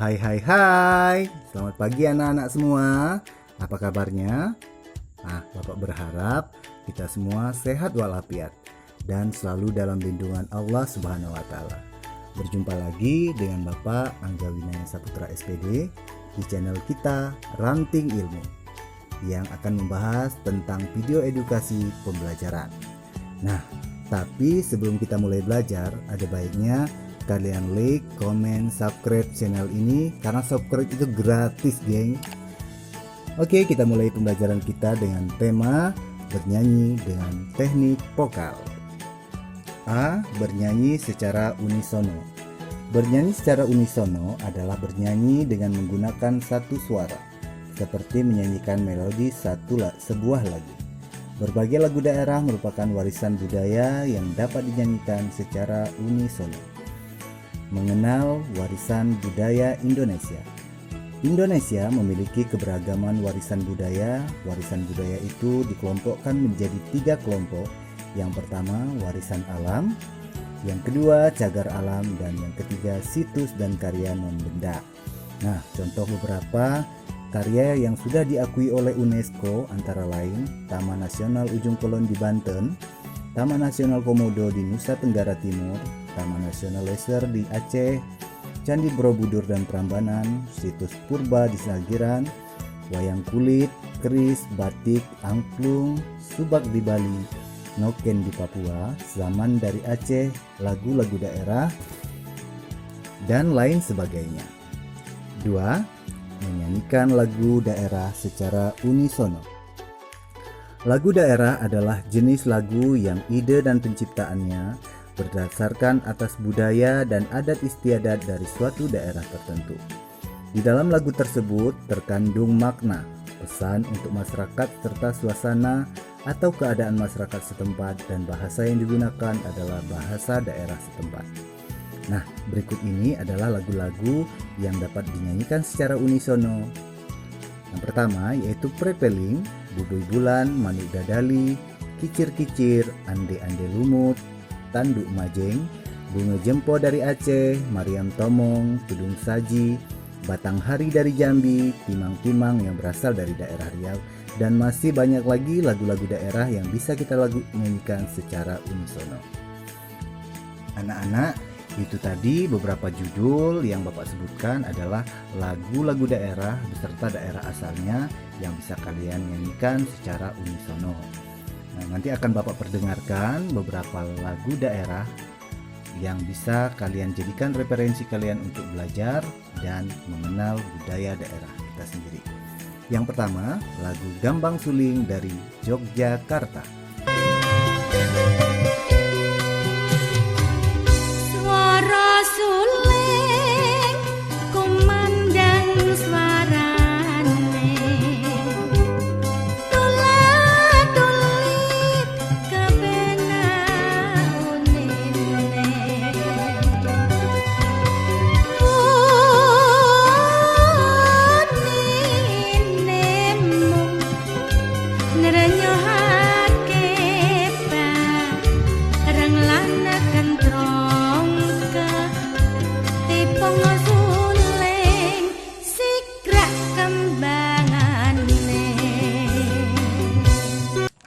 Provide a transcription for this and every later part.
Hai hai hai, selamat pagi anak-anak semua. Apa kabarnya? Bapak berharap kita semua sehat walafiat dan selalu dalam lindungan Allah Subhanahu wa Ta'ala. Berjumpa lagi dengan Bapak Angga Winaya Saputra SPD di channel kita Ranting Ilmu yang akan membahas tentang video edukasi pembelajaran. Nah, tapi sebelum kita mulai belajar, ada baiknya kalian like, komen, subscribe channel ini karena subscribe itu gratis, geng. Oke, kita mulai pembelajaran kita dengan tema bernyanyi dengan teknik vokal. A. Bernyanyi secara unisono. Bernyanyi secara unisono adalah bernyanyi dengan menggunakan satu suara, seperti menyanyikan melodi sebuah lagu. Berbagai lagu daerah merupakan warisan budaya yang dapat dinyanyikan secara unisono. Mengenal warisan budaya Indonesia. Indonesia memiliki keberagaman warisan budaya. Warisan budaya itu dikelompokkan menjadi 3 kelompok. Yang pertama, warisan alam. Yang kedua, cagar alam. Dan yang ketiga, situs dan karya non-benda. Nah, contoh beberapa karya yang sudah diakui oleh UNESCO antara lain Taman Nasional Ujung Kulon di Banten, Taman Nasional Komodo di Nusa Tenggara Timur, Taman Nasional Lesser di Aceh, Candi Borobudur dan Prambanan, situs purba di Sagiran, wayang kulit, keris, batik, angklung, subak di Bali, noken di Papua, zaman dari Aceh, lagu-lagu daerah, dan lain sebagainya. 2. Menyanyikan lagu daerah secara unisono. Lagu daerah adalah jenis lagu yang ide dan penciptaannya berdasarkan atas budaya dan adat istiadat dari suatu daerah tertentu. Di dalam lagu tersebut terkandung makna, pesan untuk masyarakat serta suasana atau keadaan masyarakat setempat, dan bahasa yang digunakan adalah bahasa daerah setempat. Nah, berikut ini adalah lagu-lagu yang dapat dinyanyikan secara unisono. Yang pertama yaitu Prepeling, Bubui Bulan, Manuk Dadali, Kicir-kicir, Ande-ande lumut, Tanduk Majeng, Bunga Jempo dari Aceh, Mariam Tomong, Tudung Saji, Batang Hari dari Jambi, Timang-timang yang berasal dari daerah Riau, dan masih banyak lagi lagu-lagu daerah yang bisa kita nyanyikan secara unisono. Anak-anak, itu tadi beberapa judul yang Bapak sebutkan adalah lagu-lagu daerah beserta daerah asalnya yang bisa kalian nyanyikan secara unisono. Nah, nanti akan Bapak perdengarkan beberapa lagu daerah yang bisa kalian jadikan referensi kalian untuk belajar dan mengenal budaya daerah kita sendiri. Yang pertama, lagu Gambang Suling dari Yogyakarta. Suara suling kumandang suarane, tulat-tulit kebenaunine, uninemu nerenyohake barang lana kentrong ke tipong suling sikrak kembangane.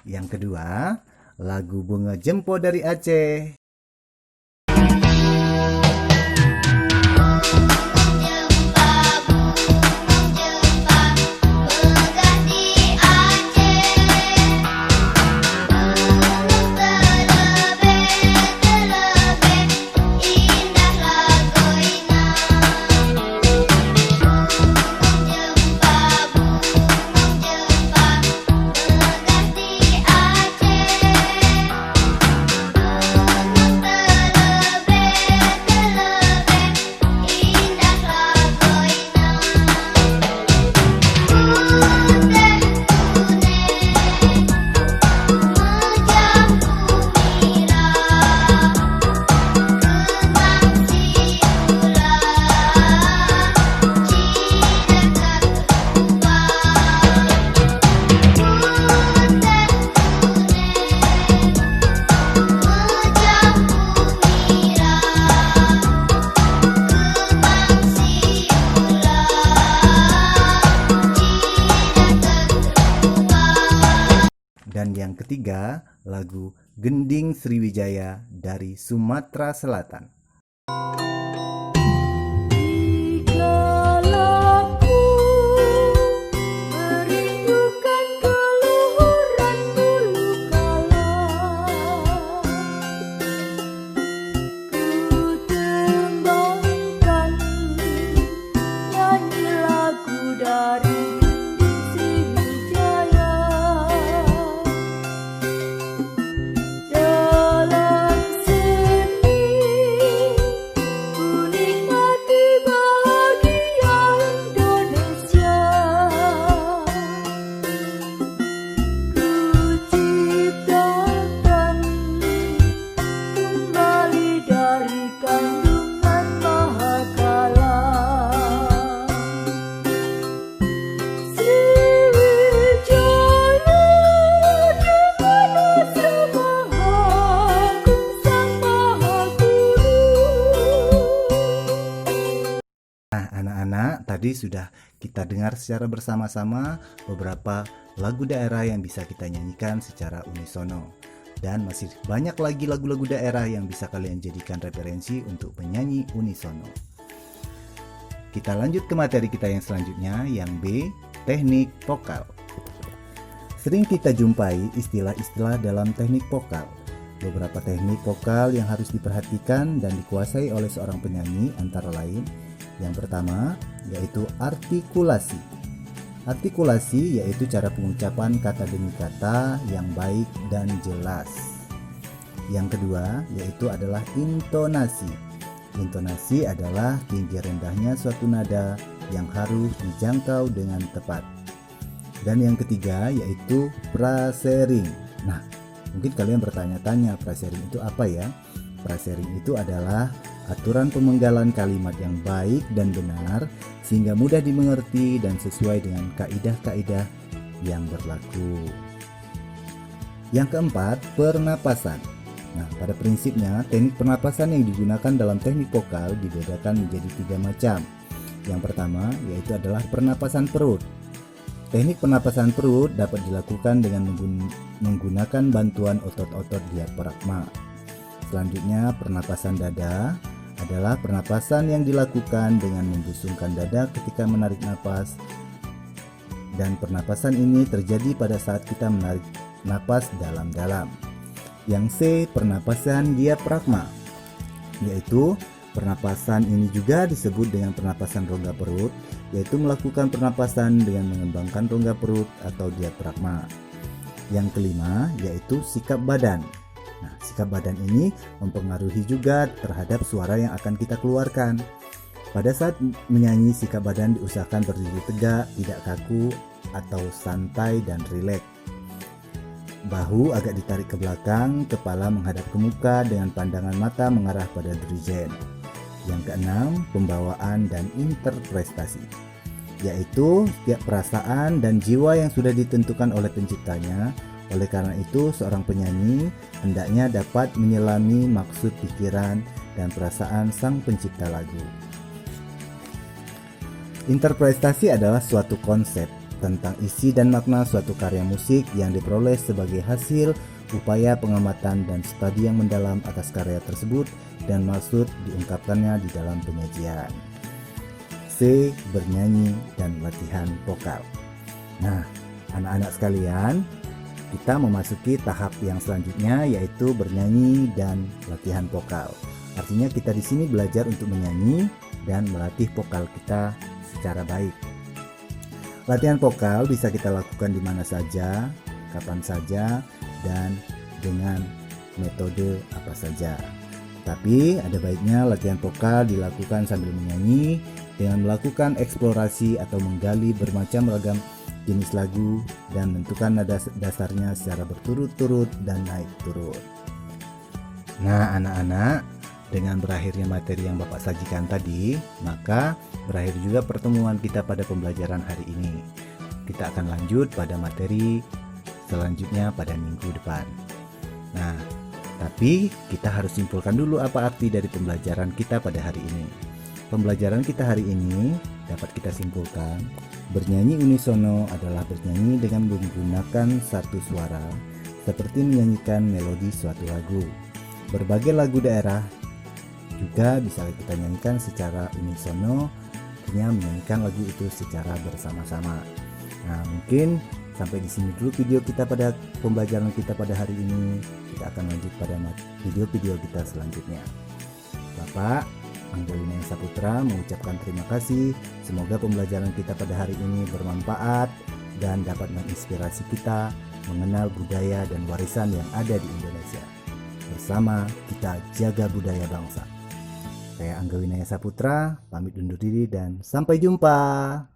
Yang kedua, lagu Bunga Jempo dari Aceh. ketiga, lagu Gending Sriwijaya dari Sumatera Selatan. Dikalaku merindukan keluhuran dulu kala, ku tembangkan nyanyi lagu dari Sriwijaya. Dalam seni ku nikmati bahagia Indonesia. Ku ciptakan kembali dari kandungan mahakala. Sriwijaya dengan asra Mahagung Sang Maha Guru. Nah, anak-anak, tadi sudah kita dengar secara bersama-sama beberapa lagu daerah yang bisa kita nyanyikan secara unisono. Dan masih banyak lagi lagu-lagu daerah yang bisa kalian jadikan referensi untuk menyanyi unisono. Kita lanjut ke materi kita yang selanjutnya, yang B, teknik vokal. Sering kita jumpai istilah-istilah dalam teknik vokal. Beberapa teknik vokal yang harus diperhatikan dan dikuasai oleh seorang penyanyi antara lain. Yang pertama, yaitu artikulasi. Artikulasi yaitu cara pengucapan kata demi kata yang baik dan jelas. Yang kedua, yaitu adalah intonasi. Intonasi adalah tinggi rendahnya suatu nada yang harus dijangkau dengan tepat. Dan yang ketiga, yaitu frasering. Nah, mungkin kalian bertanya-tanya, frasering itu apa ya? Frasering itu adalah aturan pemenggalan kalimat yang baik dan benar sehingga mudah dimengerti dan sesuai dengan kaidah-kaidah yang berlaku. Yang keempat, pernapasan. Nah, pada prinsipnya teknik pernapasan yang digunakan dalam teknik vokal dibedakan menjadi 3 macam. Yang pertama yaitu adalah pernapasan perut. Teknik pernapasan perut dapat dilakukan dengan menggunakan bantuan otot-otot diafragma. Selanjutnya, pernapasan dada adalah pernapasan yang dilakukan dengan membusungkan dada ketika menarik napas, dan pernapasan ini terjadi pada saat kita menarik napas dalam-dalam. Yang C, pernapasan diafragma, yaitu pernapasan ini juga disebut dengan pernapasan rongga perut, yaitu melakukan pernapasan dengan mengembangkan rongga perut atau diafragma. Yang kelima yaitu sikap badan. Nah, sikap badan ini mempengaruhi juga terhadap suara yang akan kita keluarkan. Pada saat menyanyi, sikap badan diusahakan berdiri tegak, tidak kaku atau santai dan rileks. Bahu agak ditarik ke belakang, kepala menghadap ke muka dengan pandangan mata mengarah pada dirijen. Yang keenam, pembawaan dan interpretasi, yaitu setiap perasaan dan jiwa yang sudah ditentukan oleh penciptanya. Oleh karena itu, seorang penyanyi hendaknya dapat menyelami maksud pikiran dan perasaan sang pencipta lagu. Interpretasi adalah suatu konsep tentang isi dan makna suatu karya musik yang diperoleh sebagai hasil upaya pengamatan dan studi yang mendalam atas karya tersebut dan maksud diungkapkannya di dalam penyajian. C. Bernyanyi dan latihan vokal. Nah, anak-anak sekalian, kita memasuki tahap yang selanjutnya yaitu bernyanyi dan latihan vokal. Artinya kita di sini belajar untuk menyanyi dan melatih vokal kita secara baik. Latihan vokal bisa kita lakukan di mana saja, kapan saja, dan dengan metode apa saja. Tapi ada baiknya latihan vokal dilakukan sambil menyanyi dengan melakukan eksplorasi atau menggali bermacam ragam jenis lagu dan menentukan nada dasarnya secara berturut-turut dan naik turun. Nah, anak-anak, dengan berakhirnya materi yang Bapak sajikan tadi, maka berakhir juga pertemuan kita pada pembelajaran hari ini. Kita akan lanjut pada materi selanjutnya pada minggu depan. Nah, tapi kita harus simpulkan dulu apa arti dari pembelajaran kita pada hari ini. Pembelajaran kita hari ini dapat kita simpulkan, bernyanyi unisono adalah bernyanyi dengan menggunakan satu suara seperti menyanyikan melodi suatu lagu. Berbagai lagu daerah juga bisa kita nyanyikan secara unisono, artinya menyanyikan lagu itu secara bersama-sama. Nah, mungkin sampai di sini dulu video kita pada pembelajaran kita pada hari ini. Kita akan lanjut pada video-video kita selanjutnya. Bapak Anggelina Saputra mengucapkan terima kasih. Semoga pembelajaran kita pada hari ini bermanfaat dan dapat menginspirasi kita mengenal budaya dan warisan yang ada di Indonesia. Bersama kita jaga budaya bangsa. Saya Angga Winaya Saputra, pamit undur diri dan sampai jumpa.